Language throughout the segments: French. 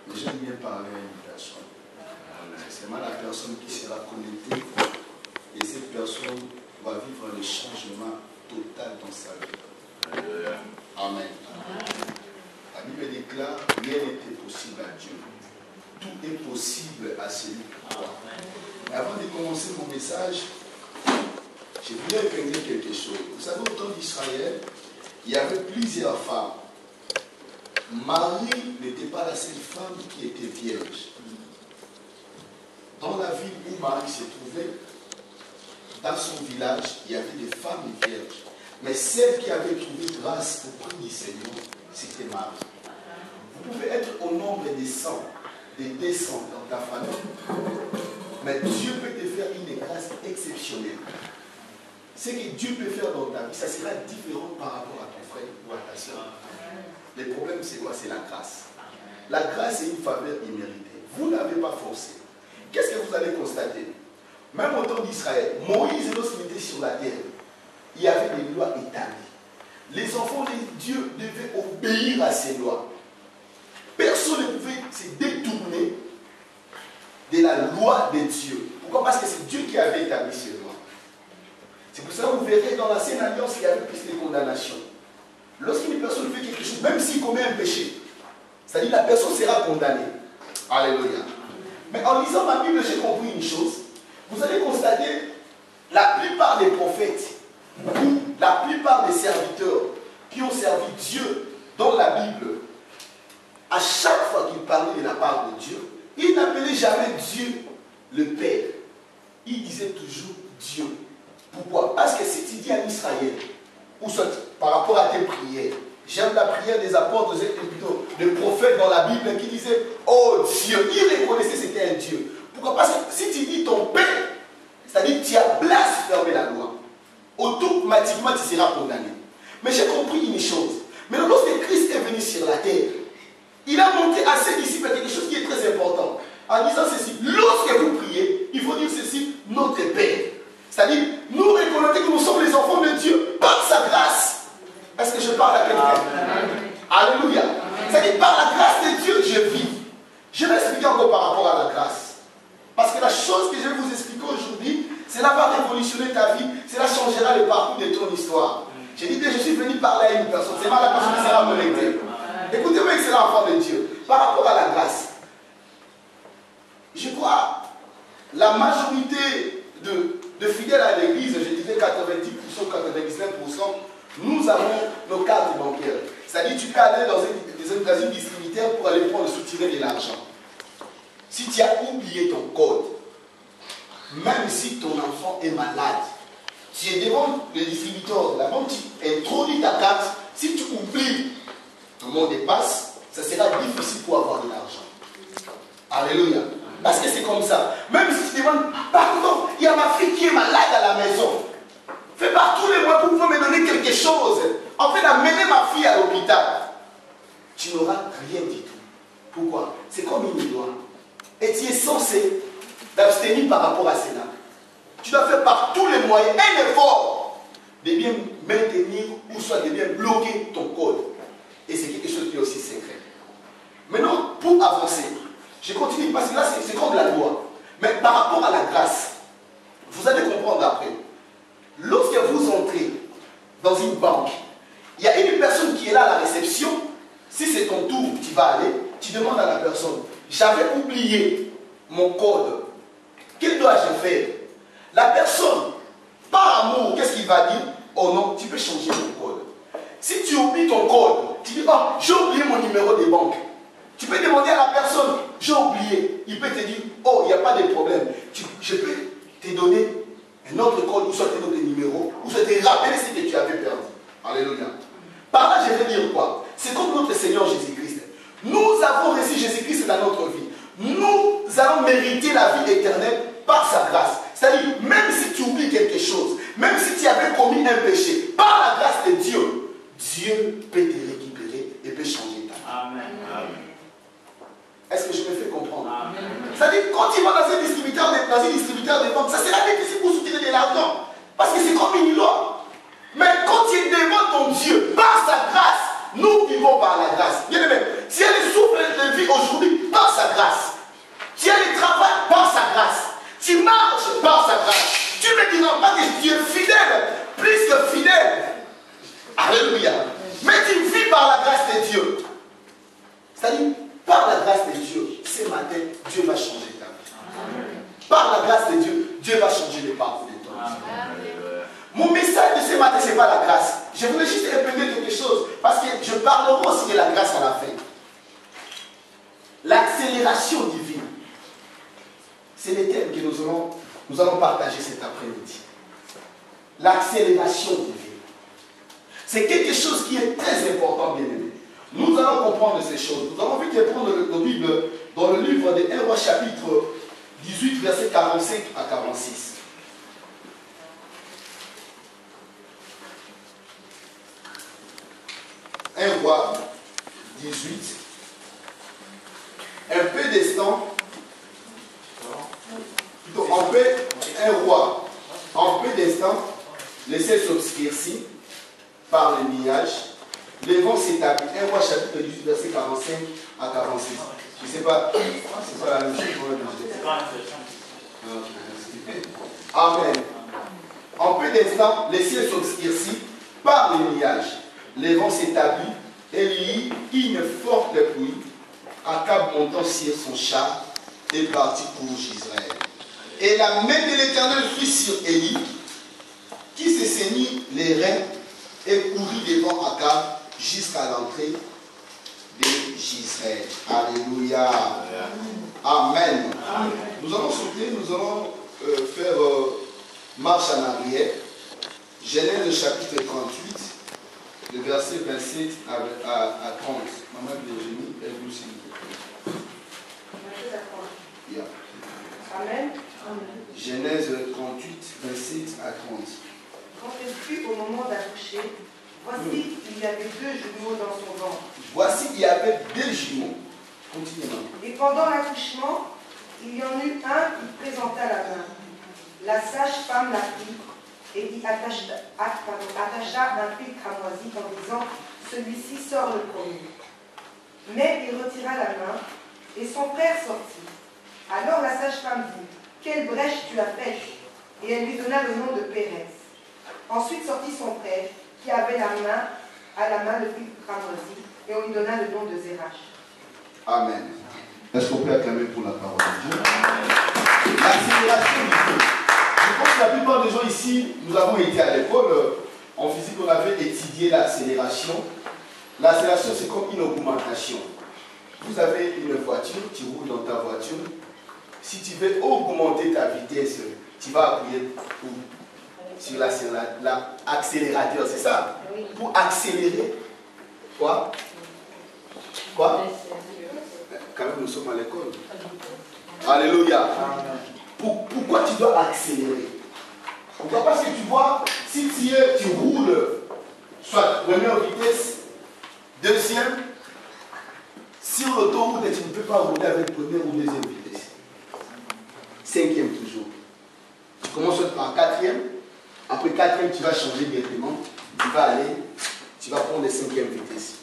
Mais j'aime bien parler à une personne. C'est moi la personne qui sera connectée et cette personne va vivre le changement total dans sa vie. Amen. La Bible déclare, rien n'est possible à Dieu. Tout est possible à celui qui croit. Mais avant de commencer mon message, je voulais répéter quelque chose. Vous savez, au temps d'Israël, il y avait plusieurs femmes. Marie n'était pas la seule femme qui était vierge. Dans la ville où Marie se trouvait, dans son village, il y avait des femmes vierges. Mais celle qui avait trouvé grâce auprès du Seigneur, c'était Marie. Vous pouvez être au nombre des 100, des 200 dans ta famille, mais Dieu peut te faire une grâce exceptionnelle. Ce que Dieu peut faire dans ta vie, ça sera différent par rapport à ton frère ou à ta soeur. Le problème, c'est quoi? C'est la grâce. La grâce est une faveur imméritée. Vous n'avez pas forcé. Qu'est-ce que vous allez constater? Même au temps d'Israël, Moïse, lorsqu'il était sur la terre, il y avait des lois établies. Les enfants de Dieu devaient obéir à ces lois. Personne ne pouvait se détourner de la loi de Dieu. Pourquoi? Parce que c'est Dieu qui avait établi ces lois. C'est pour ça que vous verrez dans l'ancienne alliance qu'il y avait plus de condamnation. Lorsqu'une personne fait quelque chose, même s'il commet un péché, c'est-à-dire la personne sera condamnée. Alléluia. Mais en lisant ma Bible, j'ai compris une chose. Vous allez constater, la plupart des prophètes, ou la plupart des serviteurs qui ont servi Dieu dans la Bible, à chaque fois qu'ils parlaient de la part de Dieu, ils n'appelaient jamais Dieu le Père. Ils disaient toujours Dieu. Pourquoi? Parce que si tu dis à Israël, ou soit par rapport à tes prières, j'aime la prière des apôtres, plutôt des prophètes dans la Bible qui disaient oh Dieu, ils reconnaissaient que c'était un Dieu. Pourquoi? Parce que si tu dis ton Père, c'est-à-dire que tu as blasphémé la loi, automatiquement tu seras condamné. Mais j'ai compris une chose. Mais lorsque Christ est venu sur la terre, il a montré à ses disciples quelque chose qui est très important. En disant ceci, lorsque vous priez, il faut dire ceci, notre Père. C'est-à-dire, nous reconnaissons que nous sommes les enfants de Dieu par sa grâce. Est-ce que je parle à quelqu'un? Alléluia. C'est-à-dire, par la grâce de Dieu, je vis. Je vais expliquer encore par rapport à la grâce. Parce que la chose que je vais vous expliquer aujourd'hui, cela va révolutionner ta vie, cela changera le parcours de ton histoire. J'ai dit que je suis venu parler à une personne, c'est pas la personne qui sera connectée. Écoutez-moi, excellent enfant de Dieu, par rapport à la grâce. Je crois, la majorité de fidèles à l'église, je disais 90%, 99%, nous avons nos cartes bancaires. C'est-à-dire, tu peux aller dans un distributeur pour aller prendre, soutirer de l'argent. Si tu as oublié ton code, même si ton enfant est malade, tu es devant le distributeur, la banque, tu introduis ta carte, si tu oublies ton mot de passe, ça sera difficile pour avoir de l'argent. Alléluia. Parce que c'est comme ça. Même si tu demandes, pardon, il y a ma fille qui est malade à la maison. Fais par tous les mois pour pouvoir me donner quelque chose. En fait, d'amener ma fille à l'hôpital. Tu n'auras rien du tout. Pourquoi? C'est comme une loi. Et tu es censé t'abstenir par rapport à cela. Tu dois faire par tous les moyens un effort de bien maintenir ou soit de bien bloquer ton code. Et c'est quelque chose qui est aussi secret. Maintenant, pour avancer, je continue parce que là, c'est comme la loi. Mais par rapport à la grâce, vous allez comprendre après. Lorsque vous entrez dans une banque, il y a une personne qui est là à la réception. Si c'est ton tour, tu vas aller, tu demandes à la personne, j'avais oublié mon code. Que dois-je faire? La personne, par amour, qu'est-ce qu'il va dire? Oh non, tu peux changer ton code. Si tu oublies ton code, tu dis, oh, j'ai oublié mon numéro de banque. Tu peux demander à la personne, j'ai oublié. Il peut te dire, oh, il n'y a pas de problème. Je peux te donner un autre code, ou soit un autre numéro, ou soit te rappeler ce que tu avais perdu. Alléluia. Par là, je vais dire quoi? C'est comme notre Seigneur Jésus-Christ. Nous avons reçu Jésus-Christ dans notre vie. Nous allons mériter la vie éternelle par sa grâce. C'est-à-dire, même si tu oublies quelque chose, même si tu avais commis un péché, par la grâce de Dieu, Dieu peut te récupérer et peut changer ta vie. Amen. Est-ce que je me fais comprendre? C'est-à-dire, quand tu vas dans un distributeur de vente, ça sera difficile pour soutenir de l'argent. Parce que c'est comme une loi. Mais quand tu es devant ton Dieu, par sa grâce, nous vivons par la grâce. Bien aimé, si elle souffre de vie aujourd'hui, par Je voulais juste répéter quelque chose, parce que je parlerai aussi de la grâce à la fin. L'accélération divine. C'est les thèmes que nous allons partager cet après-midi. L'accélération divine. C'est quelque chose qui est très important, bien aimé. Nous allons comprendre ces choses. Nous allons vite prendre la Bible dans le livre de 1 Roi chapitre 18, verset 45 à 46. 1 Roi 18. Un peu d'instant. Plutôt, en paix, un roi. En peu d'instant, le ciel s'obscurcit par le nuage. Le vent s'établit. 1 Roi chapitre 18, verset 45 à 46. Je ne sais pas. C'est pas la même chose. Amen. En peu d'instant, le ciel s'obscurcit par le nuage. Le vent s'établit et il y eut une forte pluie. Akab montant sur son char est parti pour Israël. Et la main de l'Éternel fut sur Élie, qui se saignit les reins et courut devant Akab jusqu'à l'entrée d'Israël. Alléluia. Amen. Amen. Nous allons sauter, nous allons faire marche en arrière. Genèse chapitre 38, le verset 27 à 30. Maman Virginie, elle vous signe. Yeah. Amen. Genèse 38, 27 à 30. Quand elle fut au moment d'accoucher, voici, il y avait 2 jumeaux dans son ventre. Voici, il y avait 2 jumeaux. Continuez. Et pendant l'accouchement, il y en eut un qui présenta la main. La sage-femme la prit et y attacha un fil cramoisi en disant, celui-ci sort le premier. Mais il retira la main et son frère sortit. Alors la sage-femme dit, quelle brèche tu as faite? Et elle lui donna le nom de Pérez. Ensuite sortit son frère, qui avait à la main le fil cramoisi, et on lui donna le nom de Zérach. Amen. Est-ce qu'on peut acclamer pour la parole de Dieu? L'accélération du feu. Je pense que la plupart des gens ici, nous avons été à l'école, en physique, on avait étudié l'accélération. L'accélération, c'est comme une augmentation. Vous avez une voiture, tu roules dans ta voiture. Si tu veux augmenter ta vitesse, tu vas appuyer sur l'accélérateur, c'est ça? Oui. Pour accélérer. Quoi? Quand même, nous sommes à l'école. Alléluia. Pourquoi tu dois accélérer? Pourquoi? Parce que tu vois, si tu roules, soit première vitesse, deuxième, sur l'autoroute, tu ne peux pas rouler avec première ou deuxième vitesse. Cinquième toujours. Tu commences par quatrième, après quatrième, tu vas changer directement, tu vas prendre les cinquième vitesse.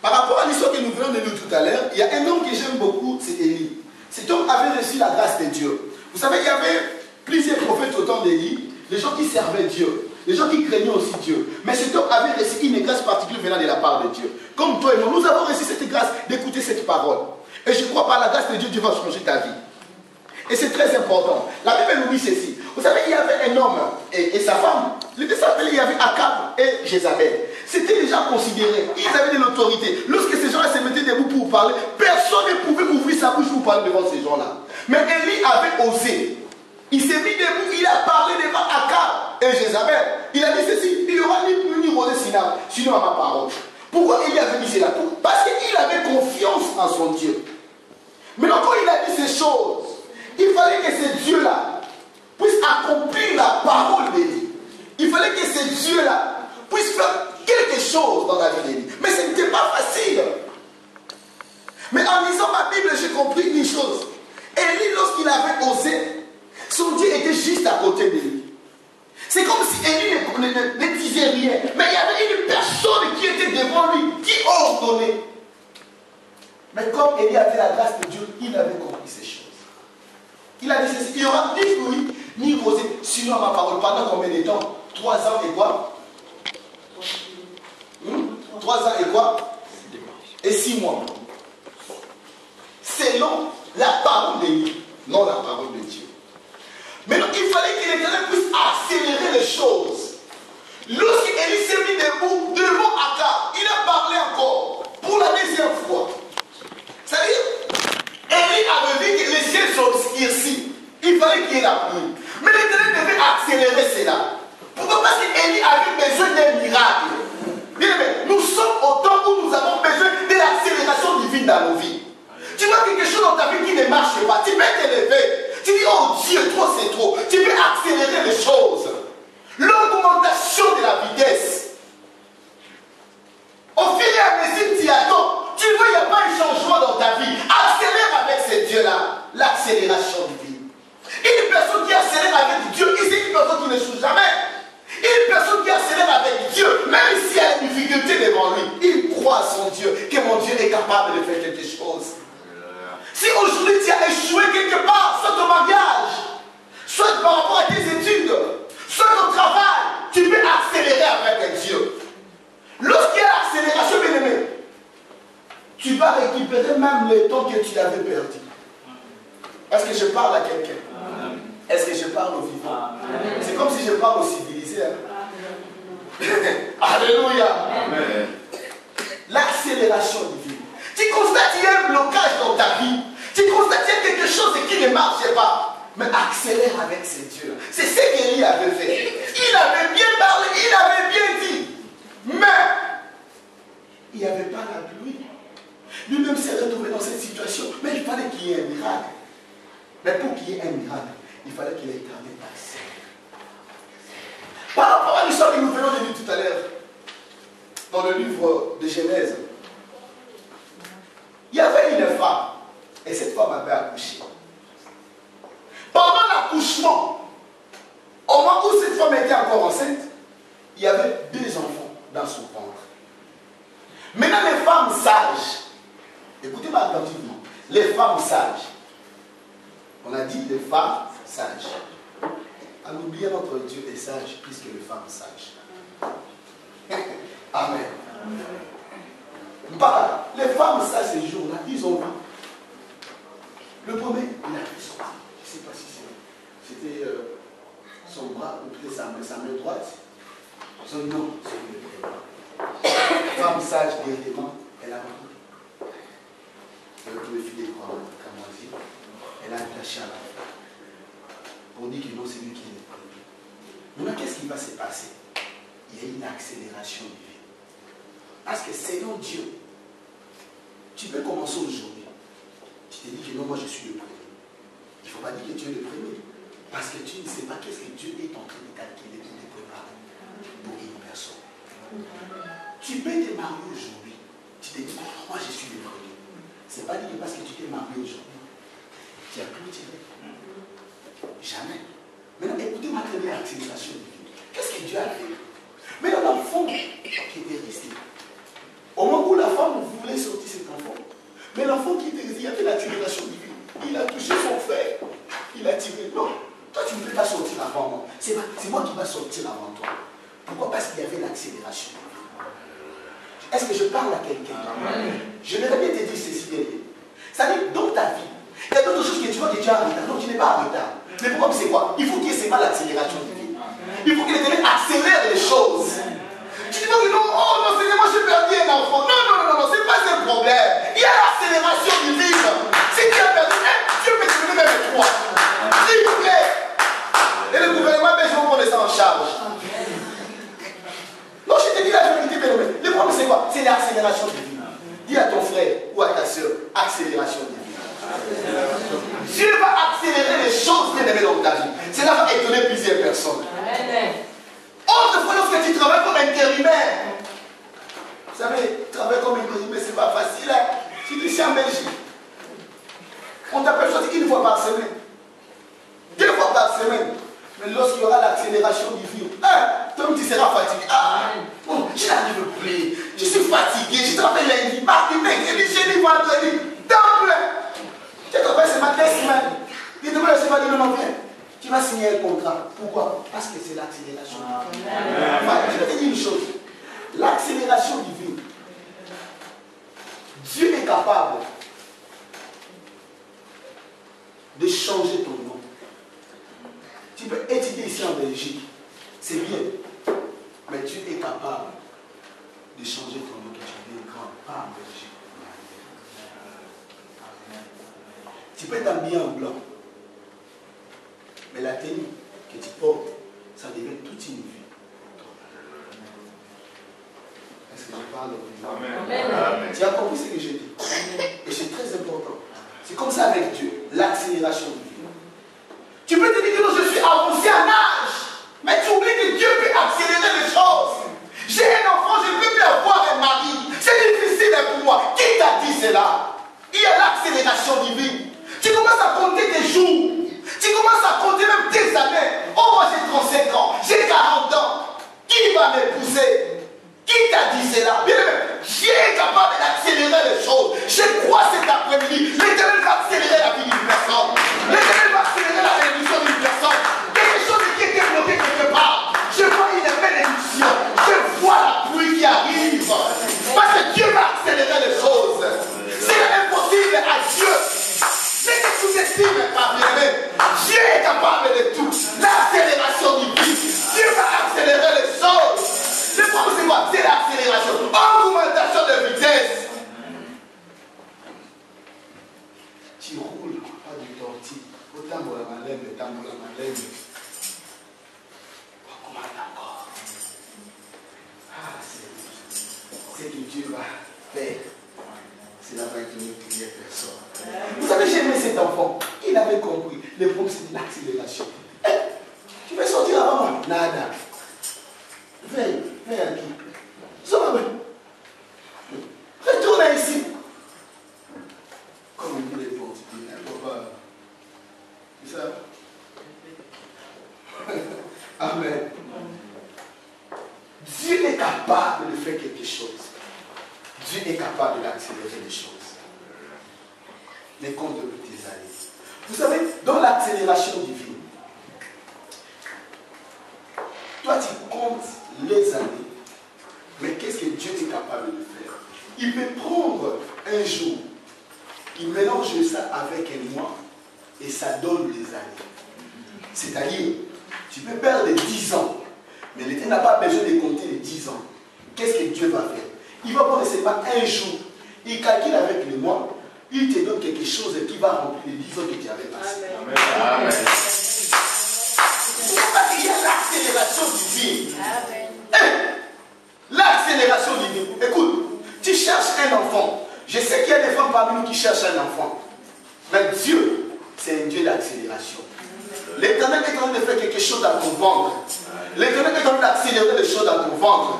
Par rapport à l'histoire que nous venons de lire tout à l'heure, il y a un homme que j'aime beaucoup, c'est Élie. Cet homme avait reçu la grâce de Dieu. Vous savez, il y avait plusieurs prophètes au temps d'Élie, les gens qui servaient Dieu, les gens qui craignaient aussi Dieu. Mais cet homme avait reçu une grâce particulière venant de la part de Dieu. Comme toi et moi, nous avons reçu cette grâce d'écouter cette parole. Et je crois par la grâce de Dieu, Dieu va changer ta vie. Et c'est très important. La Bible nous dit ceci. Vous savez, il y avait un homme et sa femme. Les deux s'appelaient, il y avait Akab et Jézabel. C'était déjà considéré. Ils avaient de l'autorité. Lorsque ces gens-là se mettaient debout pour parler, personne ne pouvait ouvrir sa bouche pour parler devant ces gens-là. Mais Élie avait osé. Il s'est mis debout, il a parlé devant Akab et Jézabel. Il a dit ceci, il n'y aura ni pluie ni rosée sinon à ma parole. Pourquoi Élie avait dit cela? Parce qu'il avait confiance en son Dieu. Mais quand il a dit ces choses, il fallait que ce Dieu-là puisse accomplir la parole d'Élie. Il fallait que ce Dieu-là puisse faire quelque chose dans la vie d'Élie. Mais ce n'était pas facile. Mais en lisant ma Bible, j'ai compris une chose. Élie, lorsqu'il avait osé, son Dieu était juste à côté de lui. C'est comme si Élie ne disait rien. Mais il y avait une personne qui était devant lui, qui ordonnait. Mais comme Élie avait la grâce de Dieu, il avait compris ces choses. Il a dit ceci, il n'y aura ni pluie, ni rosée, sinon ma parole. Pendant combien de temps? 3 ans et quoi? 3 ans et quoi? Et 6 mois. Selon la parole d'Élie, non la parole de Dieu. Mais donc il fallait que l'Éternel puisse accélérer les choses. Lorsqu'Élie s'est mis debout Dieu est capable de faire quelque chose. Si aujourd'hui tu as échoué quelque part, soit au mariage, soit par rapport à tes études, soit au travail, tu peux accélérer avec Dieu. Lorsqu'il y a l'accélération, bien aimé, tu vas récupérer même le temps que tu avais perdu. Est-ce que je parle à quelqu'un? Est-ce que je parle aux vivants? C'est comme si je parle aux civilisés. Hein? Alléluia. L'accélération divine. Tu constates qu'il y a un blocage dans ta vie. Tu constates qu'il y a quelque chose qui ne marche pas. Mais accélère avec ses dieux. C'est ce qu'Élie avait fait. Il avait bien parlé, il avait bien dit. Mais il n'y avait pas la pluie. Lui-même s'est retrouvé dans cette situation. Mais il fallait qu'il y ait un miracle. Mais pour qu'il y ait un miracle, il fallait que l'Éternel accélère. Par rapport à l'histoire que nous venons de lire tout à l'heure, dans le livre de Genèse, il y avait une femme, et cette femme avait accouché. Pendant l'accouchement, au moment où cette femme était encore enceinte, il y avait 2 enfants dans son ventre. Maintenant, les femmes sages, écoutez-moi attentivement, les femmes sages, on a dit les femmes sages. À l'oublier, notre Dieu est sage plus que les femmes sages. Amen. Bah, les femmes sages ces jours-là, ils ont vu. Le premier, il a fait sortir. Je ne sais pas si c'était son bras ou peut-être sa main droite. Son nom, c'est le femme sage, directement, elle a vu. Elle a vu le fil des croix, elle a attaché à la fin. Pour dire que non, c'est lui qui est le premier. Maintenant, qu'est-ce qui va se passer? Il y a une accélération divine. Parce que selon Dieu, tu peux commencer aujourd'hui. Tu te dis que non, moi je suis le premier. Il ne faut pas dire que tu es le premier. Parce que tu ne sais pas qu'est-ce que Dieu est en train de calculer pour te préparer pour une personne. Tu peux te marier aujourd'hui. Tu te dis, moi je suis le premier. Ce n'est pas dire que parce que tu t'es marié aujourd'hui, tu as clôturé. Jamais. Maintenant, écoutez-moi très bien l'accélération divine. Qu'est-ce que Dieu a fait? Mais l'enfant qui était resté, au moment où la femme voulait sortir cet enfant, mais l'enfant qui était resté, il y avait l'accélération divine. Il a touché son frère. Il a tiré. Non, toi tu ne peux pas sortir avant moi. C'est moi qui vais sortir avant toi. Pourquoi? Parce qu'il y avait l'accélération divine. Est-ce que je parle à quelqu'un? Je vais bien te dire ceci derrière. C'est-à-dire, dans ta vie, il y a d'autres choses que tu vois que tu es en retard. Non, tu n'es pas en retard. Mais pourquoi c'est quoi? Il faut qu'il y ait seulement l'accélération divine. Il faut que l'Éternel accélère les choses. Tu dis non, oh non, c'est moi j'ai perdu un enfant. Non, c'est pas un problème. Il y a l'accélération divine. Si tu as perdu un, Dieu peut te donner même 3. S'il vous plaît. Et le gouvernement belge va prendre ça en charge. Non, je te dis la vérité, mais le problème c'est quoi? C'est l'accélération divine. Dis à ton frère ou à ta soeur, accélération divine. Dieu va accélérer les choses bien aimées dans ta vie. Cela va étonner plusieurs personnes. Autre fois, lorsque tu travailles comme intérimaire, vous savez, travailler comme intérimaire, c'est pas facile. Hein? Tu dis ici en Belgique, on t'appelle sortir 1 fois par semaine, 2 fois par semaine. Mais lorsqu'il y aura l'accélération divine, toi tu seras fatigué. Bon, je n'arrive plus, je suis fatigué, je travaille lundi, mardi, mercredi, jeudi, vendredi, temple. Tu travailles ce matin, semaine. Et demain, je ne sais pas dire non, viens. Tu vas signer un contrat. Pourquoi? Parce que c'est l'accélération. Enfin, je vais te dire une chose. L'accélération divine. Dieu est capable de changer ton nom. Tu peux étudier ici en Belgique. C'est bien. Mais Dieu est capable de changer ton nom que tu deviens grand. Pas en Belgique. Tu peux t'habiller en blanc. Mais la tenue que tu portes, ça devient toute une vie. Est-ce que je parle au Amen. Tu as compris ce que j'ai dit? Et c'est très important. C'est comme ça avec Dieu, l'accélération divine. Tu peux te dire que non, je suis avancé en âge, mais tu oublies que Dieu peut accélérer les choses. J'ai un enfant, je ne peux plus avoir un mari. C'est difficile pour moi. Qui t'a dit cela? Il y a l'accélération divine. Tu commences à compter tes jours. Tu commences à compter même tes années. Oh, moi j'ai 35 ans, j'ai 40 ans. Qui va m'épouser? Qui t'a dit cela? Bien aimé, Dieu est capable d'accélérer les choses. choses. Je crois cet après-midi, l'Éternel va accélérer la vie d'une personne. L'Éternel va accélérer la bénédiction d'une personne. Quelque chose qui était bloqué quelque part. Je vois une bénédiction. Je vois la pluie qui arrive. Parce que Dieu va accélérer les choses. C'est impossible à Dieu. Ne te sous-estime pas, bien-aimé. Dieu est capable de tout. L'accélération divine. Dieu va accélérer les choses. Le problème c'est quoi? C'est l'accélération. Augmentation de vitesse. Tu roules pas du torti. Autant pour la malène, autant pour la malène. Augmente encore. Ah, c'est que Dieu va faire. C'est la vraie qui ne prière personne. Vous savez, j'ai aimé cet enfant. Il avait compris. Le problème, c'est l'accélération. Tu veux sortir avant moi? Nada. Veille à qui? Retourne ici. Comme on dit les Portugais, papa. C'est ça? Amen. Dieu est capable de faire quelque chose. Dieu est capable d'accélérer les choses. Les comptes de tes années. Vous savez, dans l'accélération divine, toi tu comptes les années, mais qu'est-ce que Dieu est capable de faire? Il peut prendre un jour, il mélange ça avec un mois et ça donne des années. C'est-à-dire, tu peux perdre 10 ans, mais l'Éternel n'a pas besoin de compter les 10 ans. Qu'est-ce que Dieu va faire? Il va prendre seulement un jour, il calcule avec le mois, il te donne quelque chose qui va remplir les 10 ans que tu avais passé. Amen. Amen. Parce qu'il y a l'accélération divine. L'accélération divine. Écoute, tu cherches un enfant. Je sais qu'il y a des femmes parmi nous qui cherchent un enfant. Mais Dieu, c'est un Dieu d'accélération. L'Éternel est en train de faire quelque chose dans ton ventre. L'Éternel est en train d'accélérer les choses dans ton ventre.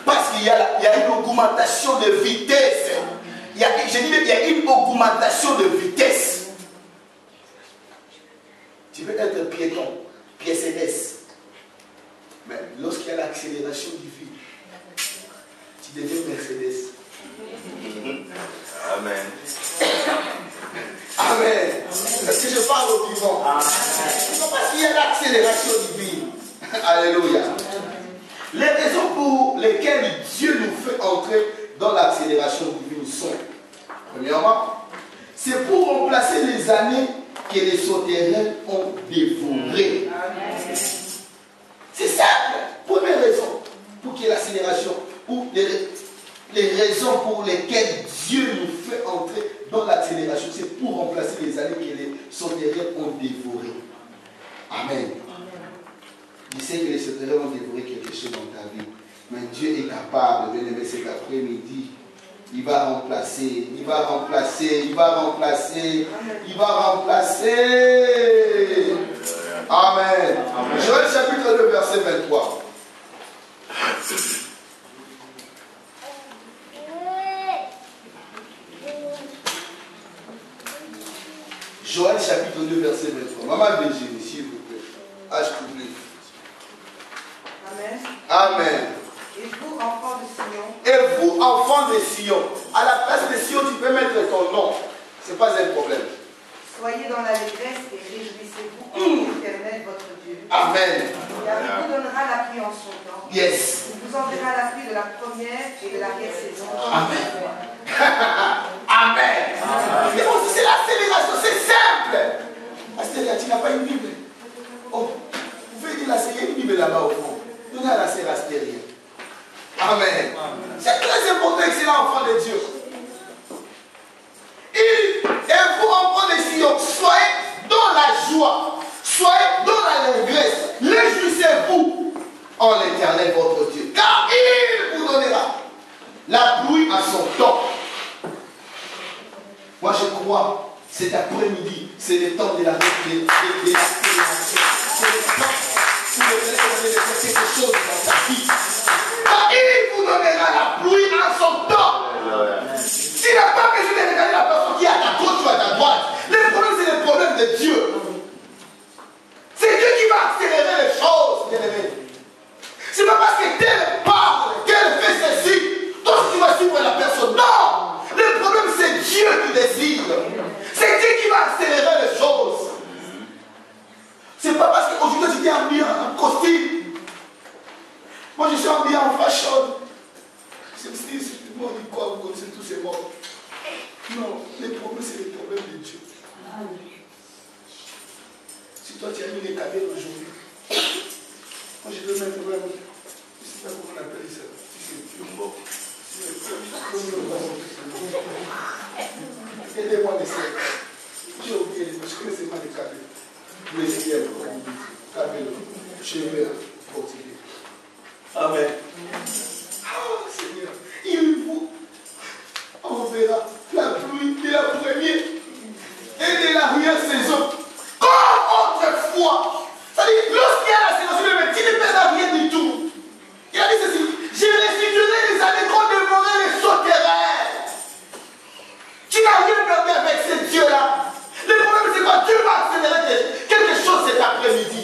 Parce qu'il y a une augmentation de vitesse. Il y a une augmentation de vitesse. Tu veux être piéton, piécédès. Mais lorsqu'il y a l'accélération divine, tu deviens Mercedes. Amen. Amen. Est-ce que je parle au vivant? C'est parce qu'il y a l'accélération divine. Alléluia. Les raisons pour lesquelles Dieu nous fait entrer dans l'accélération divine sont, premièrement, c'est pour remplacer les années que les souterrains ont dévorées. C'est simple. Première raison pour qu'il y ait l'accélération, ou les raisons pour lesquelles Dieu nous fait entrer dans l'accélération, c'est pour remplacer les années que les souterrains ont dévorées. Amen. Je sais que les souterrains ont dévoré quelque chose dans ta vie, mais Dieu est capable, bien aimé, cet après-midi. Il va remplacer, il va remplacer, il va remplacer, il va remplacer. Amen. Joël chapitre 2, verset 23. Joël chapitre 2, verset 23. Maman Virginie, s'il vous plaît. Ah, je vous prie. Amen. Amen. Et vous, enfants de Sion. Et vous, enfants de Sion. À la place de Sion, tu peux mettre ton nom. Ce n'est pas un problème. Soyez dans l'allégresse et réjouissez-vous en l'Éternel votre Dieu. Amen. Car il vous donnera la pluie en son temps. Yes. Il vous enverra la pluie de la première et de l'arrière-saison. Amen. Amen. Mais aussi, c'est l'accélération, c'est simple. Astéria, tu n'as pas une Bible. Oh, vous pouvez dire il y a une Bible là-bas au fond. Donnez à la sœur Astéria. Amen. C'est très important, excellent enfant de Dieu. Et vous, enfants de Sion, soyez dans la joie, soyez dans l'allégresse, réjouissez-vous en l'Éternel votre Dieu, car il vous donnera la pluie à son temps. Moi je crois, cet après-midi, c'est le temps de l'accélération. C'est le temps où le Seigneur va faire quelque chose dans ta vie. Car il vous donnera la pluie à son temps. Tu n'as pas besoin de regarder la personne qui est à ta gauche ou à ta droite. Le problème, c'est le problème de Dieu. C'est Dieu qui va accélérer les choses, bien-aimés. C'est pas parce que tel parle, qu'elle fait ceci, toi tu vas suivre la personne. Non! Le problème, c'est C'est moi, on dit quoi, vous connaissez tous ces morts. Non, les problèmes, c'est les problèmes de Dieu. Si toi, tu as mis les cadets aujourd'hui, moi, je donne un problème. Je ne sais pas comment on appelle ça. Si c'est une mort. Aidez-moi, les sœurs. J'ai oublié, je connais seulement les cadets. Les sœurs, cadets, cheveux, portugais. Amen. Ah, Seigneur, il vous enverra la pluie de la première et de l'arrière-saison. Comme autrefois. C'est-à-dire, lorsqu'il y a la saison, tu ne perds rien du tout. Il a dit ceci, je restituerai les années qu'on dévorait les sauterelles. Tu n'as rien perdu avec ce Dieu-là. Le problème, c'est quoi? Dieu va accélérer quelque chose cet après-midi.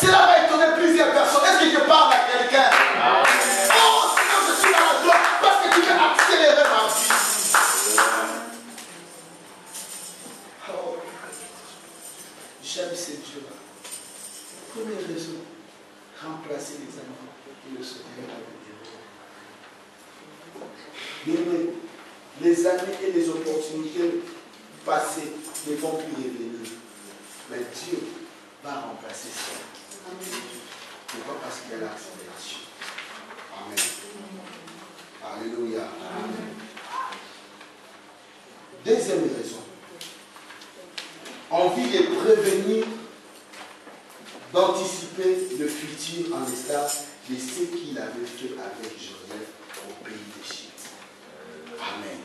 Cela va étonner plusieurs personnes. Est-ce que je parle à quelqu'un? Oh, Seigneur, je suis dans la joie parce que tu veux accélérer ma vie. Oh, j'aime ce Dieu-là. Première raison, remplacer les enfants et le sauterelle avec des rois. Les années et les opportunités passées ne vont plus revenir. Mais Dieu va remplacer ça. Pourquoi? Parce qu'il y a l'accélération. Amen. Alléluia. Amen. Deuxième raison. Envie de prévenir, d'anticiper le futur en l'instar de ce qu'il avait fait avec Joseph au pays d'Égypte. Amen.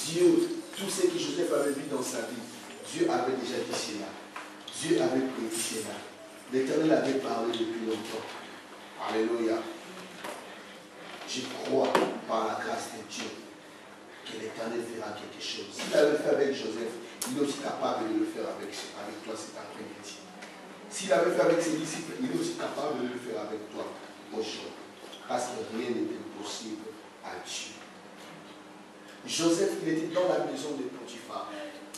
Dieu, tout ce que Joseph avait vu dans sa vie, Dieu avait déjà dit cela. Dieu avait prédit cela. L'Éternel avait parlé depuis longtemps. Alléluia. Je crois par la grâce de Dieu que l'Éternel fera quelque chose. S'il avait fait avec Joseph, il est aussi capable de le faire avec toi cet après-midi. S'il avait fait avec ses disciples, il est aussi capable de le faire avec toi aujourd'hui. Parce que rien n'est impossible à Dieu. Joseph, il était dans la maison de Potiphar.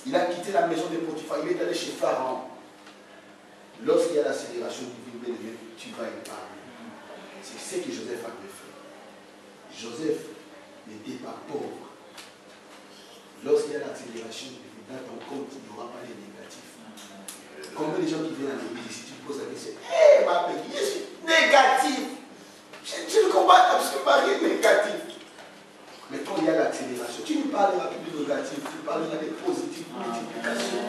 Il a quitté la maison de Potiphar. Il est allé chez Pharaon. Lorsqu'il y a l'accélération divine, bien aimé, tu vas y parler. C'est ce que Joseph avait fait. Joseph n'était pas pauvre. Lorsqu'il y a l'accélération divine, dans ton compte, il n'y aura pas les négatifs. Combien de gens qui viennent à l'église, si tu te poses la question, hé, ma petite, je suis négatif. Je ne comprends pas parce que Marie est négatif. Mais quand il y a l'accélération, tu ne parleras plus de négatif, tu parleras de positif, multiplication.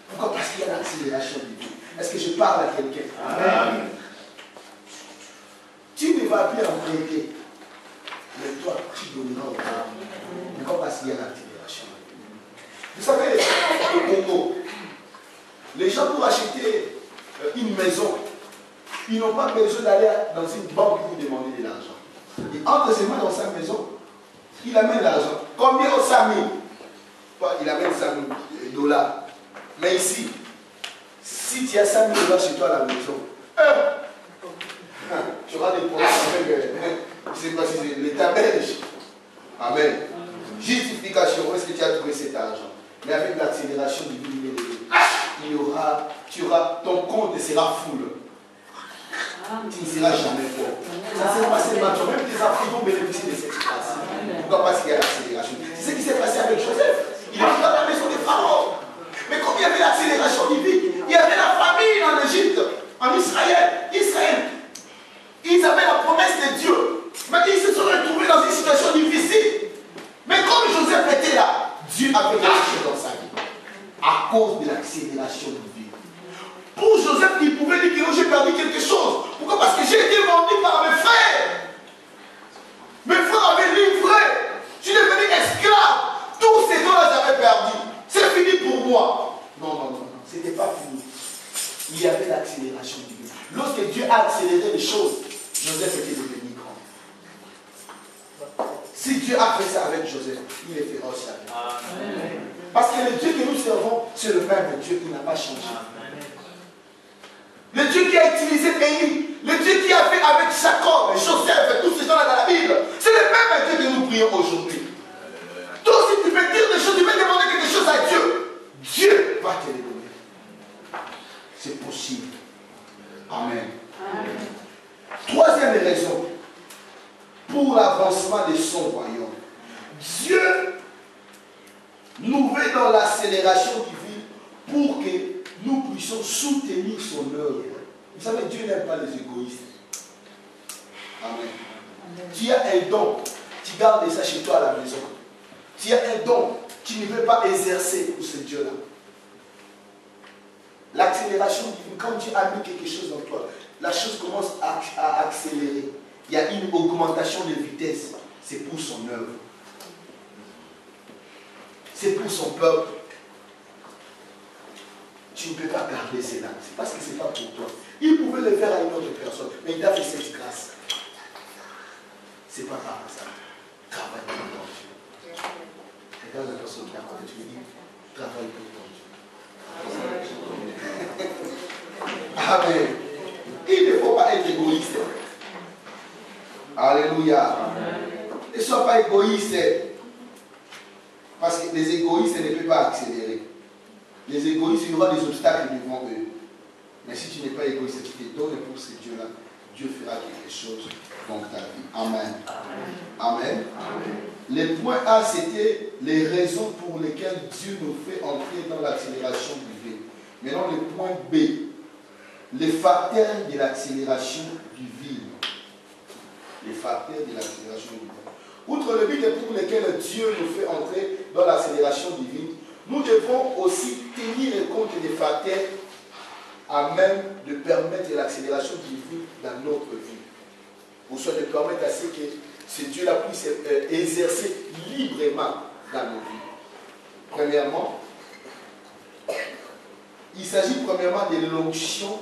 Pourquoi? Parce qu'il y a l'accélération divine. Est-ce que je parle à quelqu'un? Amen. Tu ne vas plus en prêter, mais toi, tu donneras au temps. Pourquoi? Parce qu'il y a l'accélération. Vous savez, au Congo, les gens pour acheter une maison, ils n'ont pas besoin d'aller dans une banque pour demander de l'argent. Il entre ses mains dans sa maison, il amène l'argent. Combien au SAMI? Il amène 5 000 $. Mais ici, si tu as 5 000 $ chez toi à la maison, tu auras des problèmes avec, je ne sais pas si c'est l'État belge. Amen. Justification, où est-ce que tu as trouvé cet argent? Mais avec l'accélération du divine, ton compte sera full. Tu ne seras jamais pauvre. Ça s'est passé maintenant. Même tes enfants vont bénéficier de cette grâce. Pourquoi? Parce qu'il y a l'accélération. C'est ce qui s'est passé avec Joseph. Il est dans la maison des pharaons. Mais comme il y avait l'accélération divine, il y avait la famine en Égypte, en Israël. Ils avaient la promesse de Dieu. Mais ils se sont retrouvés dans une situation difficile. Mais comme Joseph était là, Dieu avait quelque chose dans sa vie. À cause de l'accélération divine. Pour Joseph, il pouvait dire que j'ai perdu quelque chose. Pourquoi? Parce que j'ai été vendu par mes frères. Mes frères avaient livré. Je suis devenu esclave. Tous ces dons-là, j'avais perdu. C'est fini pour moi. Non. Ce n'était pas fini. Il y avait l'accélération divine. Lorsque Dieu a accéléré les choses, Joseph était devenu grand. Si Dieu a fait ça avec Joseph, il le fera aussi avec nous. Parce que le Dieu que nous servons, c'est le même Dieu qui n'a pas changé. Le Dieu qui a utilisé Élie, le Dieu qui a fait avec Jacob, Joseph, tous ces gens-là dans la Bible, c'est le même Dieu que nous prions aujourd'hui. Donc si tu veux dire des choses, tu veux demander quelque chose à Dieu, Dieu va te les donner. C'est possible. Amen. Troisième raison pour l'avancement de son royaume. Dieu nous veut dans l'accélération divine pour que nous puissions soutenir son œuvre. Vous savez, Dieu n'aime pas les égoïstes. Amen. Tu as un don, tu gardes ça chez toi à la maison. Tu as un don, tu ne veux pas exercer pour ce Dieu-là. L'accélération divine, quand Dieu a mis quelque chose en toi, la chose commence à accélérer. Il y a une augmentation de vitesse. C'est pour son œuvre. C'est pour son peuple. Tu ne peux pas garder cela. C'est parce que ce n'est pas pour toi. Il pouvait le faire à une autre personne, mais il a fait cette grâce. C'est pas par ça. Travaille pour ton Dieu. Regarde la personne qui est à côté, tu lui dis, travaille pour ton Dieu. Amen. Il ne faut pas être égoïste. Alléluia. Ne sois pas égoïste. Parce que les égoïstes ne peuvent pas accélérer. Les égoïstes, il y aura des obstacles devant eux. Mais si tu n'es pas égoïste, tu te donnes pour ce Dieu-là, Dieu fera quelque chose dans ta vie. Amen. Amen. Le point A, c'était les raisons pour lesquelles Dieu nous fait entrer dans l'accélération divine. Maintenant, le point B, les facteurs de l'accélération divine. Les facteurs de l'accélération divine. Outre le but pour lequel Dieu nous fait entrer dans l'accélération divine, nous devons aussi tenir compte des facteurs à même de permettre l'accélération divine dans notre vie. Pour cela, de permettre à ce que ce Dieu-là puisse exercer librement dans nos vies. Premièrement, il s'agit premièrement de l'onction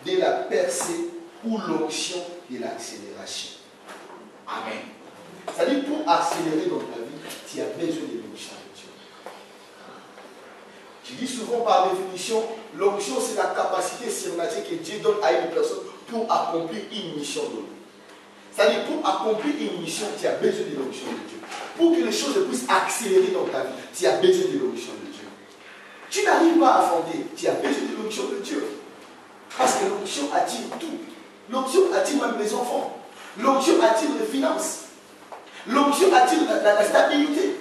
de la percée ou l'onction de l'accélération. Amen. C'est-à-dire, pour accélérer dans ta vie, tu as besoin de l'onction de Dieu. Je dis souvent par définition, l'onction c'est la capacité surnaturelle que Dieu donne à une personne pour accomplir une mission donnée. C'est-à-dire, pour accomplir une mission, tu as besoin de l'onction de Dieu. Pour que les choses puissent accélérer dans ta vie, tu as besoin de l'onction de Dieu. Tu n'arrives pas à fonder, tu as besoin de l'onction de Dieu. Parce que l'onction attire tout. L'onction attire même les enfants. L'onction attire les finances. L'onction attire la stabilité.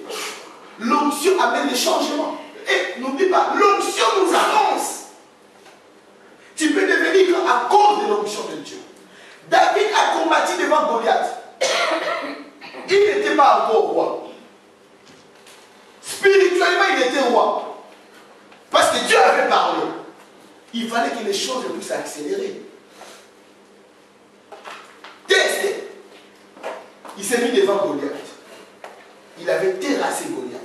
L'onction amène les changements. Et n'oublie pas, l'onction nous avance. Tu peux devenir grand à cause de l'onction de Dieu. David a combattu devant Goliath. Il n'était pas encore roi. Spirituellement, il était roi. Parce que Dieu avait parlé. Il fallait que les choses puissent accélérer. Testé. Il s'est mis devant Goliath. Il avait terrassé Goliath.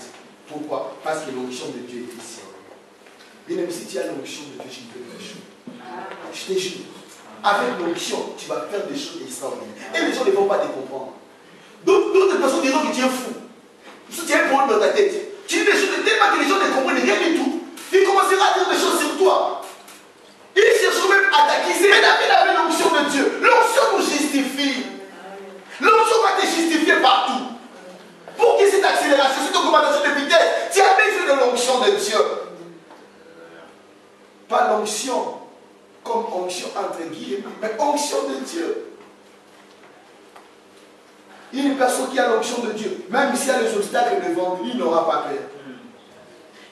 Pourquoi? Parce que l'onction de Dieu était ici. Bien même si tu as l'onction de Dieu, tu ne peux pas faire. Je te jure. Avec l'onction, tu vas faire des choses extraordinaires. Et les gens ne vont pas te comprendre. D'autres personnes diront que tu es fou. Tu as un problème dans ta tête. Tu dis des choses tellement que les gens ne comprennent rien du tout. Il commencera à dire des choses sur toi. Il cherche même à t'accuser. Mais David avait l'onction de Dieu. L'onction nous justifie. L'onction va te justifier partout. Pour que cette accélération, cette augmentation de vitesse, tu as besoin de l'onction de Dieu. Pas l'onction comme onction entre guillemets, mais onction de Dieu. Une personne qui a l'onction de Dieu, même s'il y a des obstacles devant lui, il n'aura pas peur.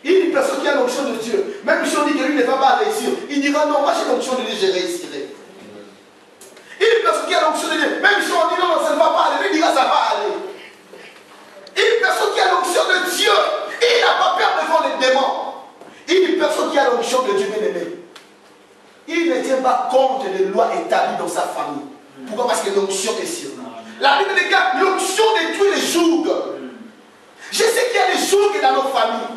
Une personne qui a l'onction de Dieu, même si on dit que lui ne va pas réussir, il dira non, moi j'ai l'onction de Dieu, je réussirai. Une personne qui a l'onction de Dieu, même si on dit non, ça ne va pas aller, il dira ça va aller. Une personne qui a l'onction de Dieu, il n'a pas peur devant les démons. Une personne qui a l'onction de Dieu, bien aimé, il ne tient pas compte des lois établies dans sa famille. Pourquoi? Parce que l'onction est sur nous. La Bible dit que l'onction détruit les jougs. Je sais qu'il y a des jougs dans nos familles.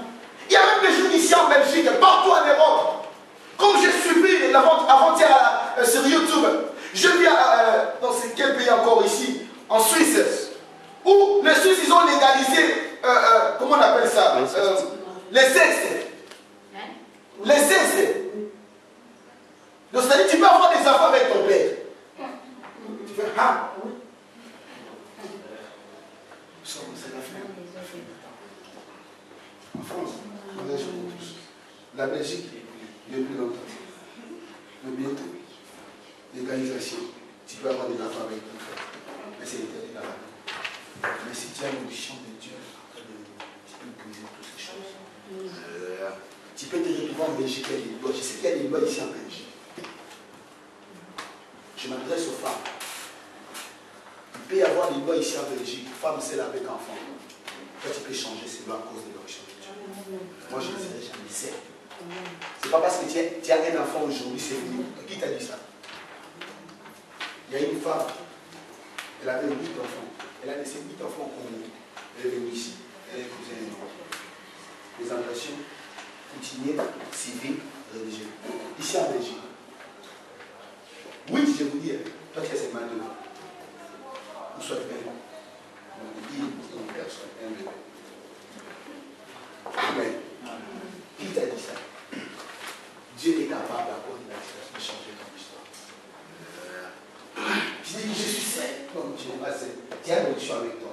Il y a même des jougs ici en Belgique, partout en Europe. Comme j'ai suivi avant-hier sur YouTube, je vis dans quel pays encore ici? En Suisse. Où les Suisses, ils ont légalisé, comment on appelle ça? Les sexes. Les sexes. Donc, c'est-à-dire, tu peux avoir des enfants avec ton père. Tu fais, ah, oui. C'est la fin. En France, on est pour tous. La Belgique, depuis longtemps. Mais bientôt, légalisation. Tu peux avoir des enfants avec ton père. Mais c'est interdit là-bas. tu as l'onction de Dieu, tu peux briser toutes ces choses. Tu peux te retrouver en Belgique, il y a des lois. Je sais qu'il y a des lois ici en Belgique. Je m'adresse aux femmes. Il peut y avoir des lois ici en Belgique. Femme seule avec enfant. Toi, tu peux changer ces lois à cause de l'onction de Dieu. Moi, je ne dirais jamais ça. Ce n'est pas parce que tu as un enfant aujourd'hui, c'est fini. Qui t'a dit ça? Il y a une femme, elle avait 8 enfants. Elle a laissé 8 enfants au Congo. Elle est venue ici. Elle est épousée un enfant. Les engagés coutumiers, civils, religieux. Ici en Belgique. Oui, je vous dis, toi qui as cette main de ou soit une personne, un bébé. Amen. Qui t'a dit ça? Dieu est capable à cause de la situation de changer ton histoire. Je dis, je suis seul. Non, tu n'es pas seul. Tu as une onction avec toi.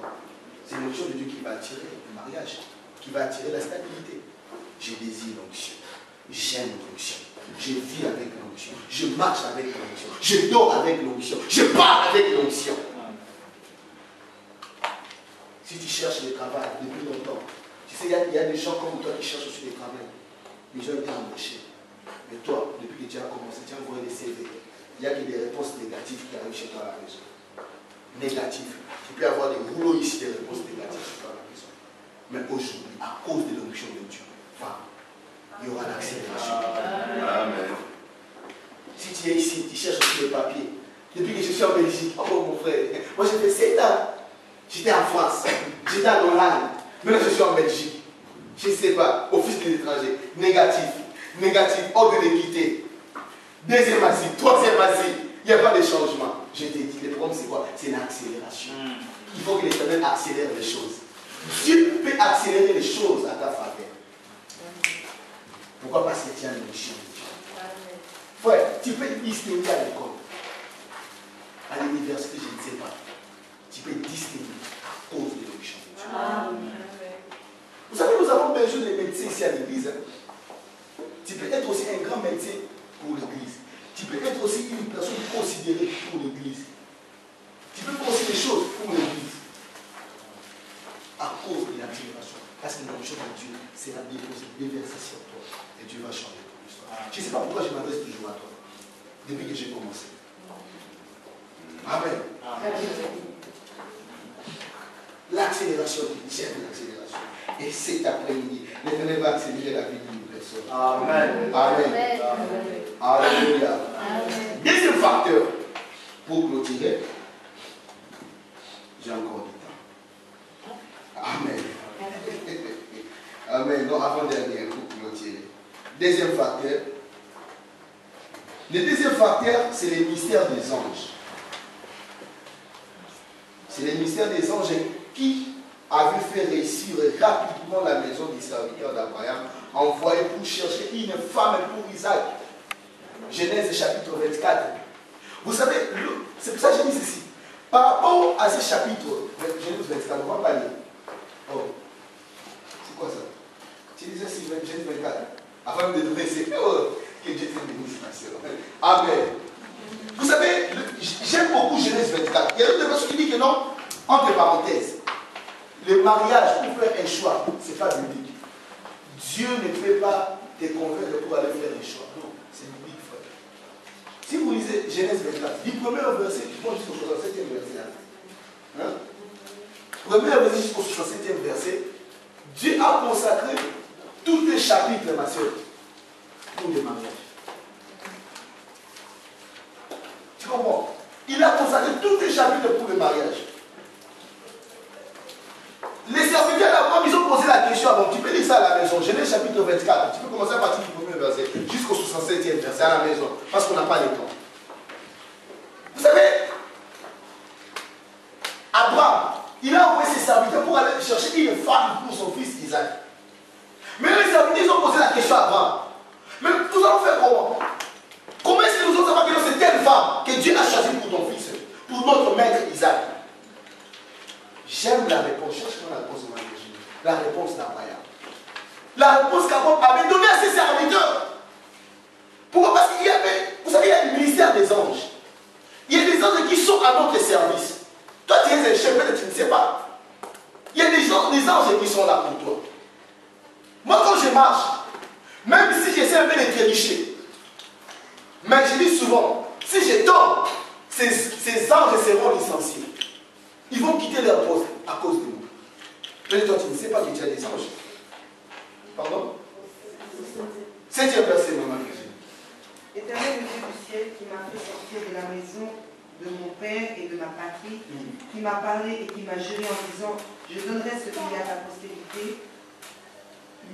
C'est l'onction de Dieu qui va attirer le mariage, qui va attirer la stabilité. Je désire l'onction. J'aime l'onction. Je vis avec l'onction. Je marche avec l'onction. Je dors avec l'onction. Je parle avec l'onction. Si tu cherches le travail depuis longtemps, tu sais, il y a des gens comme toi qui cherchent aussi le travail. Les gens étaient embauchés. Mais toi, depuis que tu as commencé, tu as envoyé des CV. Il n'y a que des réponses négatives qui arrivent chez toi à la maison. Négatives. Tu peux avoir des rouleaux ici, des réponses négatives chez toi à la maison. Mais aujourd'hui, à cause de l'onction de Dieu, il y aura l'accélération. Amen. Si tu es ici, tu cherches aussi les papiers. Depuis que je suis en Belgique, oh mon frère, moi j'ai fait 7 ans. J'étais en France, j'étais en Hollande. Maintenant je suis en Belgique. Je ne sais pas, office des étrangers. Négatif, négatif, ordre d'équité. Deuxième asile, troisième asile. Il n'y a pas de changement. Je t'ai dit, le problème c'est quoi? C'est l'accélération. Il faut que l'Éternel accélère les choses. Dieu peut accélérer les choses à ta faveur. Pourquoi? Parce que tu as l'onction de Dieu. Frère, tu peux distinguer à l'école, à l'université, je ne sais pas. Tu peux distinguer à cause de l'onction de Dieu. Vous savez, nous avons besoin de médecins ici à l'église. Tu peux être aussi un grand médecin pour l'église. Tu peux être aussi une personne considérée pour l'église. Tu peux faire aussi des choses pour l'église. À cause de l'accélération. Parce que l'onction de Dieu sera déversée sur toi. Et Dieu va changer ton histoire. Je ne sais pas pourquoi je m'adresse toujours à toi. Depuis que j'ai commencé. Amen. L'accélération, j'aime l'accélération. Et cet après-midi, l'Éternel va accélérer la vie d'une personne. Amen. Amen. Alléluia. Deuxième facteur, pour clôturer, j'ai encore du temps. Amen. Amen. Non, avant-dernier, pour clôturer. Deuxième facteur. Le deuxième facteur, c'est le mystère des anges. C'est le mystère des anges qui avait fait réussir rapidement la maison du serviteur d'Abraham, envoyé pour chercher une femme pour Isaac. Genèse chapitre 24. Vous savez, c'est pour ça que j'ai mis ceci. Par rapport à ce chapitre, Genèse 24, on va pas lire. Oh, c'est quoi ça? Tu disais si Genèse 24. Avant de donner ces que Dieu te bénisse, ma soeur. Amen. Vous savez, j'aime beaucoup Genèse 24. Il y a une personne qui dit que non, entre parenthèses, le mariage pour faire un choix, ce n'est pas biblique. Dieu ne peut pas te convaincre pour aller faire un choix. Non, c'est biblique, frère. Si vous lisez Genèse 24, du premier verset, tu prends jusqu'au 67e verset. Hein? Premier verset jusqu'au 67e verset, Dieu a consacré tous les chapitres, ma soeur, pour le mariage. Tu comprends? Il a consacré tous les chapitres pour le mariage. Les serviteurs d'Abraham, ils ont posé la question avant. Tu peux lire ça à la maison. Genèse chapitre 24. Tu peux commencer à partir du premier verset jusqu'au 67e verset à la maison. Parce qu'on n'a pas le temps. Vous savez, Abraham, il a envoyé ses serviteurs pour aller chercher une femme pour son fils Isaac. Mais les serviteurs, ils ont posé la question à Abraham. Mais nous allons faire comment? Comment est-ce que nous allons savoir que c'est telle femme que Dieu a choisie pour ton fils, pour notre maître Isaac? J'aime la réponse. Cherche-moi la réponse de Marie-Jésus. La réponse d'Abraham. La réponse qu'Abraham avait donnée à ses serviteurs. Pourquoi? Parce qu'il y avait, vous savez, il y a le ministère des anges. Il y a des anges qui sont à notre service. Toi, tu es un chef, tu ne sais pas. anges qui sont là pour toi. Moi, quand je marche, même si j'essaie un peu de trébucher, mais je dis souvent, si je tombe, ces anges seront licenciés. Ils vont quitter leur poste à cause de moi. Mais toi, tu ne sais pas que tu as des anges. Pardon? 7e verset, maman. Éternel Dieu du ciel, qui m'a fait sortir de la maison de mon père et de ma patrie, qui m'a parlé et qui m'a juré en disant, je donnerai ce pays à ta postérité,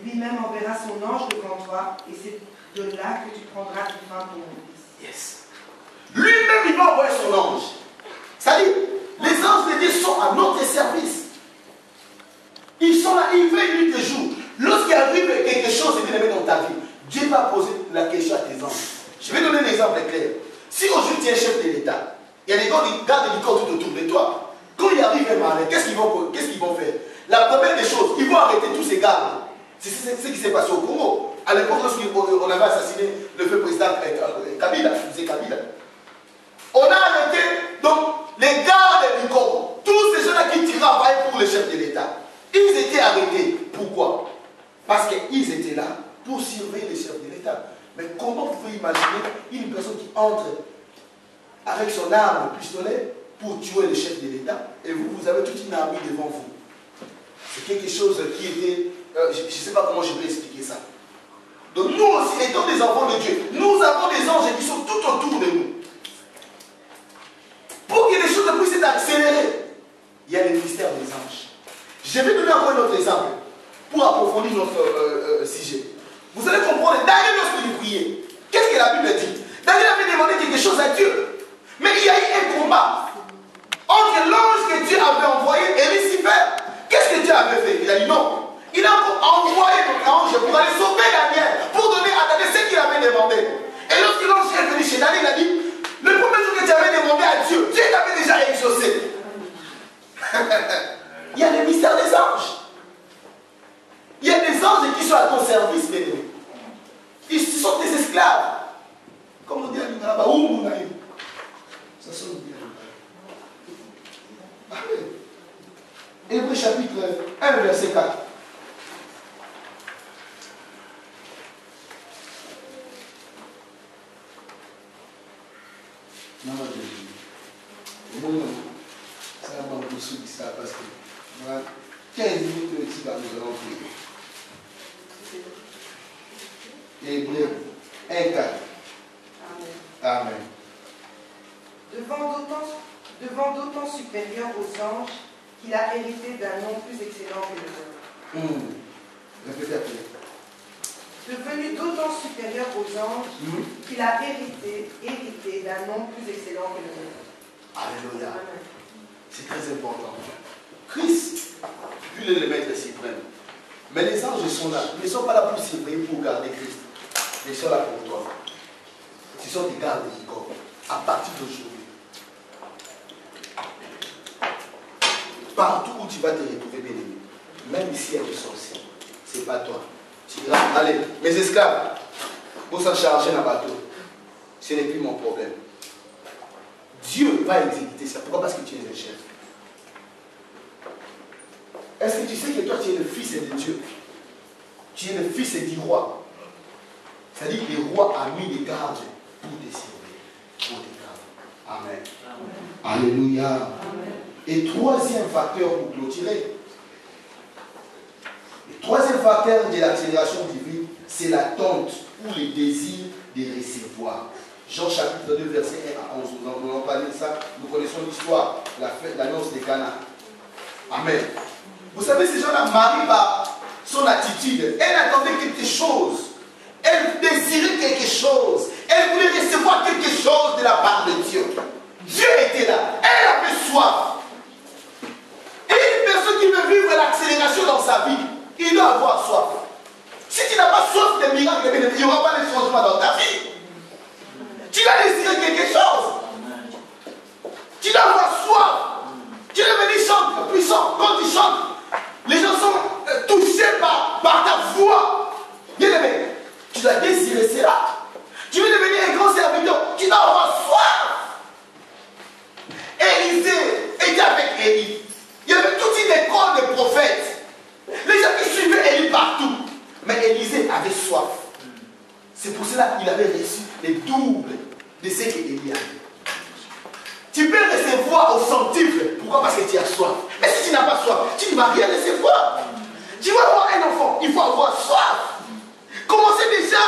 lui-même enverra son ange devant toi, et c'est de là que tu prendras une femme pour mon fils. Yes. Lui-même, il va envoyer son ange. C'est-à-dire, les anges de Dieu sont à notre service. Ils sont là, ils veillent nuit et jour. Lorsqu'il arrive quelque chose de bien dans ta vie, Dieu va poser la question à tes anges. Je vais donner un exemple clair. Si aujourd'hui tu es chef de l'État, il y a des gardes du corps tout autour de toi. Quand il arrive un malin, qu'est-ce qu'ils vont faire? La première des choses, ils vont arrêter tous ces gardes. C'est ce qui s'est passé au Congo. À l'époque, lorsqu'on avait assassiné le feu président Kabila, on a arrêté donc les gardes du Congo. Tous ces gens-là qui travaillaient pour le chef de l'État. Ils étaient arrêtés. Pourquoi? Parce qu'ils étaient là pour surveiller le chef de l'État. Mais comment vous pouvez imaginer une personne qui entre avec son arme, le pistolet, pour tuer le chef de l'État, et vous avez toute une armée devant vous? C'est quelque chose qui était... je ne sais pas comment je vais expliquer ça. Donc nous aussi, étant des enfants de Dieu, nous avons des anges qui sont tout autour de nous. Pour que les choses puissent être accélérées, il y a le mystère des anges. Je vais donner encore un autre exemple pour approfondir notre sujet. Vous allez comprendre, Daniel, lorsque il priait, qu'est-ce que la Bible dit? Daniel avait demandé quelque chose à Dieu. Mais il y a eu un combat entre l'ange que Dieu avait envoyé et Lucifer. Qu'est-ce que Dieu avait fait? Il a dit non. Il a envoyé l'ange pour aller sauver Daniel, pour donner à Daniel ce qu'il avait demandé. Et lorsque l'ange est venu chez Daniel, il a dit, le premier jour que tu avais demandé à Dieu, Dieu t'avait déjà exaucé. Il y a le mystère des anges. Il y a des anges qui sont à ton service, mes amis. Ils sont des esclaves. Comme on dit à l'Inaba, ça sonne bien. Amen. Hébreux chapitre 1, verset 4. Non, ça va beaucoup de ça parce que 15 minutes de petit nous allons prier. Hébreux 1, 4. Amen. Devant d'autant supérieur aux anges, qu'il a hérité d'un nom plus excellent que le leur. Répétez après. Devenu d'autant supérieur aux anges, qu'il a hérité d'un nom plus excellent que le leur. Alléluia. C'est très important. Christ, lui est le maître suprême. Mais les anges sont là. Ils ne sont pas là pour surveiller, pour garder Christ. Ils sont là pour toi. Ce sont des gardes du corps. À partir d'aujourd'hui. Partout où tu vas te retrouver, bien aimé, même ici à sorcier, ce n'est pas toi. Tu diras, allez, mes esclaves, vous s'en chargez dans le bateau. Ce n'est plus mon problème. Dieu va exécuter ça. Pourquoi? Parce que tu es un chef. Est-ce que tu sais que toi, tu es le fils de Dieu? Tu es le fils du roi. C'est-à-dire que le roi a mis des gardes pour te servir. Pour te garder. Amen. Amen. Alléluia. Amen. Et troisième facteur pour clôturer. Le troisième facteur de l'accélération divine, c'est l'attente ou le désir de recevoir. Jean chapitre 2, verset 1 à 11. Nous allons parler de ça. Nous connaissons l'histoire, l'annonce des Cana. Amen. Vous savez, ces gens-là, Marie, par son attitude, elle attendait quelque chose. Elle désirait quelque chose. Elle voulait recevoir quelque chose de la part de Dieu. Dieu était là. Elle avait soif. Et une personne qui veut vivre l'accélération dans sa vie, il doit avoir soif. Si tu n'as pas soif des miracles, il n'y aura pas de changement dans ta vie. Tu dois désirer quelque chose. Tu dois avoir soif. Tu dois venir chanter puissant. Quand tu chantes, les gens sont touchés par ta voix. Bien aimé, tu dois désirer cela. Tu veux devenir un grand serviteur, tu dois avoir soif. Élisée était avec Élie. Il y avait toute une école de prophètes. avait soif. C'est pour cela qu'il avait reçu les doubles de ce qu'Élie avait. Tu peux recevoir au centuple. Pourquoi? Parce que tu as soif. Mais si tu n'as pas soif, tu ne vas rien recevoir. Tu vas avoir un enfant, il faut avoir soif. Commencez déjà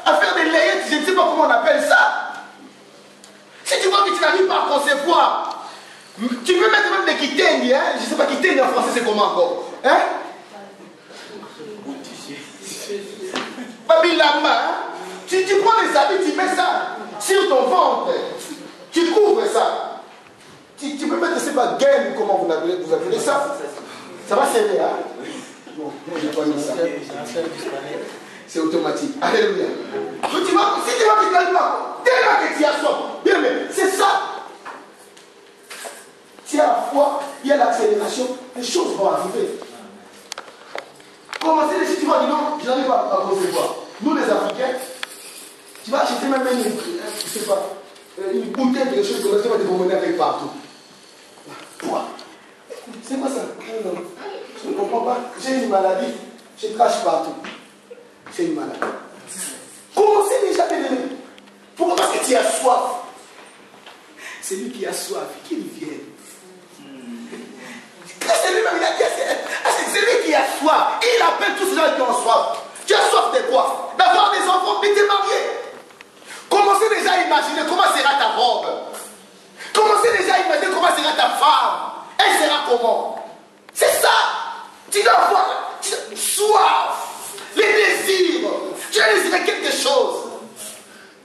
à faire des layettes, je ne sais pas comment on appelle ça. Si tu vois que tu n'arrives pas à concevoir, tu peux mettre même des kiteignes, hein? Je ne sais pas, kiteignes en français c'est comment encore? Hein? Babilama, hein? Tu prends les habits, tu mets ça sur ton ventre. Tu couvres ça. Tu peux mettre, je ne sais pas, gaine, comment vous appelez ça? Ça va serrer, hein? Bon, moi je n'ai pas mis ça. C'est automatique. Alléluia. Donc tu vois, si tu vas te calmer, tellement que tu as soif. Bien, mais c'est ça. Tu as la foi, il y a l'accélération, les choses vont arriver. Commencez, si tu vas dire non, je n'arrive pas à concevoir. Nous les Africains, tu vas acheter même une, je sais pas, une bouteille de quelque chose comme ça, tu vas te promener avec partout. Pourquoi? C'est quoi ça? Non, je ne comprends pas. J'ai une maladie, je crache partout. C'est une maladie. Commencez déjà à l'aimer. Pourquoi? Parce que tu as soif. C'est lui qui a soif, qu'il vienne. C'est lui-même, il a dit, c'est lui qui a soif. Il appelle tous ceux qui ont soif. Tu as soif de quoi? D'avoir des enfants, mais tu es marié. Commencez déjà à imaginer comment sera ta robe. Commencez déjà à imaginer comment sera ta femme. Elle sera comment? C'est ça. Tu dois avoir soif. Les désirs. Tu as désiré quelque chose.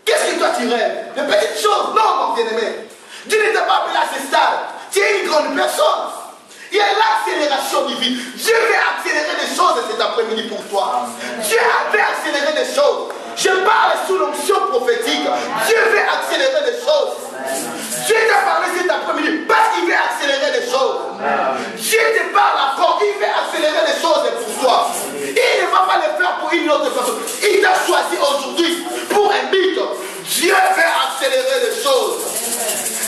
Qu'est-ce que toi tu rêves? De petites choses? Non, mon bien-aimé. Dieu ne t'a pas appelé à ce stade. Tu es une grande personne. Il y a l'accélération divine. Dieu veut accélérer des choses cet après-midi pour toi. Dieu veut accélérer des choses. Je parle sous l'onction prophétique. Dieu veut accélérer des choses. Dieu t'a parlé cet après-midi parce qu'il veut accélérer des choses. Dieu te parle encore. Il veut accélérer des choses pour toi. Il ne va pas le faire pour une autre personne. Il t'a choisi aujourd'hui pour un but. Dieu veut accélérer les choses.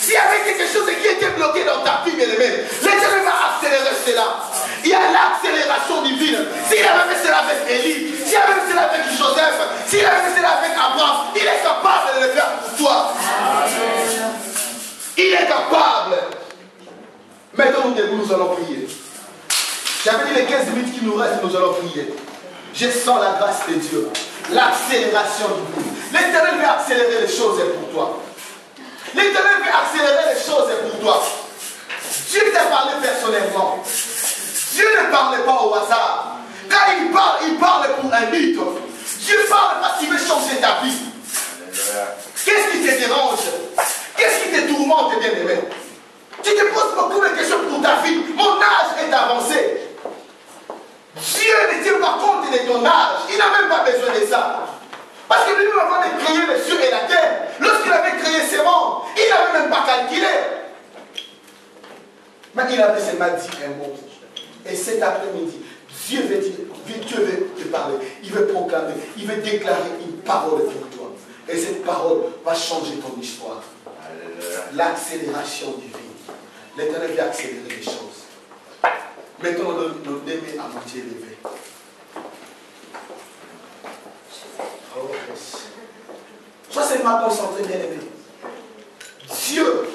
S'il y avait quelque chose qui était bloqué dans ta vie, bien-aimé, l'Éternel va accélérer cela. Il y a l'accélération divine. S'il avait fait cela avec Élie, s'il avait fait cela avec Joseph, s'il avait fait cela avec Abraham, il est capable de le faire pour toi. Amen. Il est capable. Mettons-nous debout, nous allons prier. J'avais dit les 15 minutes qui nous restent, nous allons prier. Je sens la grâce de Dieu, l'accélération divine. L'Éternel veut accélérer les choses pour toi. L'Éternel veut accélérer les choses pour toi. Dieu t'a parlé personnellement. Dieu ne parle pas au hasard. Quand il parle pour un but. Dieu parle parce qu'il veut changer ta vie. Qu'est-ce qui te dérange? Qu'est-ce qui te tourmente, bien-aimé? Tu te poses beaucoup de questions pour ta vie. Mon âge est avancé. Dieu ne tient pas compte de ton âge. Il n'a même pas besoin de ça. Parce que lui, avant de créer les cieux et la terre, lorsqu'il avait créé ces mondes, il n'avait même pas calculé. Mais il avait seulement dit un mot. Et cet après-midi, Dieu veut te parler. Il veut proclamer, il veut déclarer une parole pour toi. Et cette parole va changer ton histoire. L'accélération divine. L'Éternel veut accélérer les choses. Mettons nos deux mains à moitié levées. Oh, yes. Sois seulement concentré, bien-aimé. Dieu